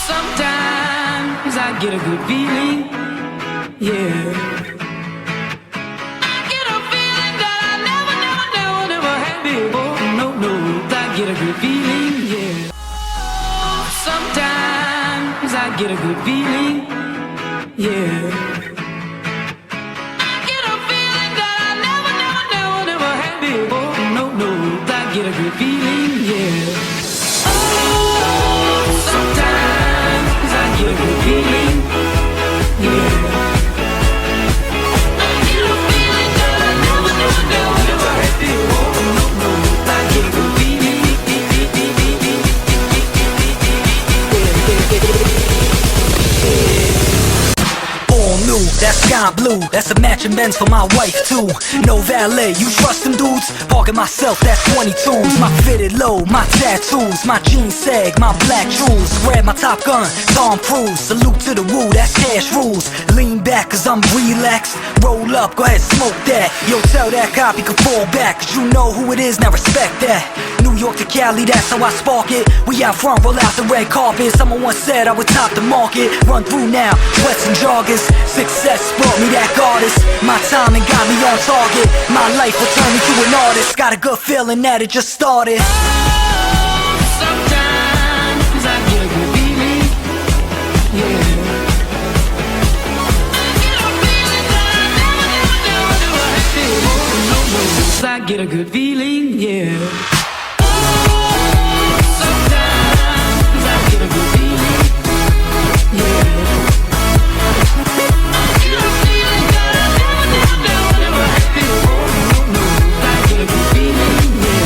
Sometimes I get a good feeling, yeah. I get a feeling that I never had before. No, I get a good feeling, yeah. Sometimes I get a good feeling, yeah. I get a feeling that I never had before. No, I get a good feeling, yeah. Sometimes I get a good feeling, yeah. I get a feeling that I never had before. No, I get a good feeling. All new, that's sky blue. That's a matching Benz for my wife too. No valet, you trust them dudes? Parking myself, that's 22s. My fitted low, my tattoos, my jeans sag, my black jewels. Grab my Top Gun, Tom Cruise. Salute to the woo, that's cash rules. Lean back cause I'm relaxed. Roll up, go ahead, smoke that. Yo, tell that cop he can fall back, cause you know who it is, now respect that. New York to Cali, that's how I spark it. We out front, roll out the red carpet. Someone once said I would top the market. Run through now, sweats and joggers. Success brought me that goddess. My timing got me on target. My life will turn me to an artist. Got a good feeling that it just started. Sometimes I get a good feeling, yeah. I get a good feeling, yeah. Sometimes I get a good feeling, yeah. I get a feeling that I never had before. I get a good feeling, yeah.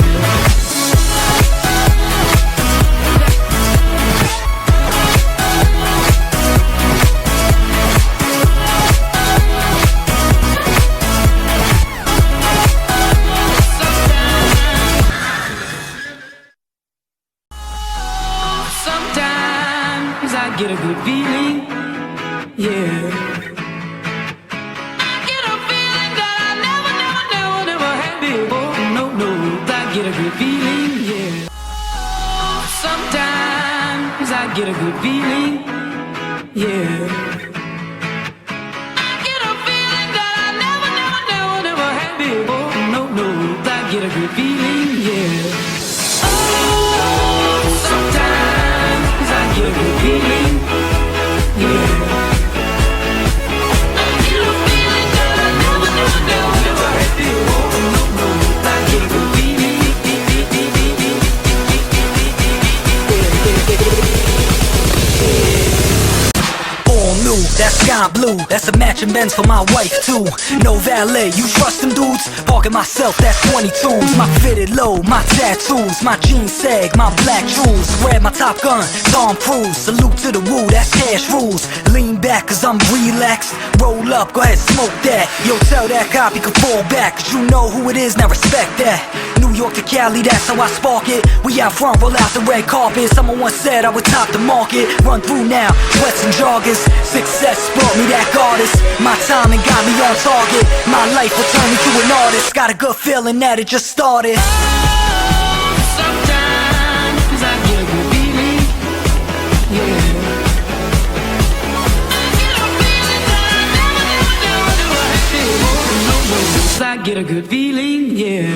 Sometimes I get a good feeling, yeah. I get a feeling that I never had before. No, I get a good feeling, yeah. Sometimes I get a good feeling, yeah. I get a feeling that I never had before. No, I get a good feeling, yeah. Sometimes I get a good feeling, yeah. I get a feeling that I never had before. No, I get a good feeling. All new, that's sky blue. That's a matching Benz for my wife too. No valet, you trust them dudes? Parking myself, that's 22s. My fitted low, my tattoos, my jeans sag, my black jewels. Grab my Top Gun, Tom Cruise. Salute to the woo, that's cash rules. Lean back cause I'm relaxed. Roll up, go ahead, smoke that. Yo, tell that cop he can fall back, cause you know who it is, now respect that. New York to Cali, that's how I spark it. We out front, roll out the red carpet. Someone once said I would top the market. Run through now, sweats and joggers. Success brought me that goddess. My timing got me on target. My life will turn me to an artist. Got a good feeling that it just started. Sometimes I get a good feeling, yeah. I get a feeling that I never had before. No, I get a good feeling, yeah.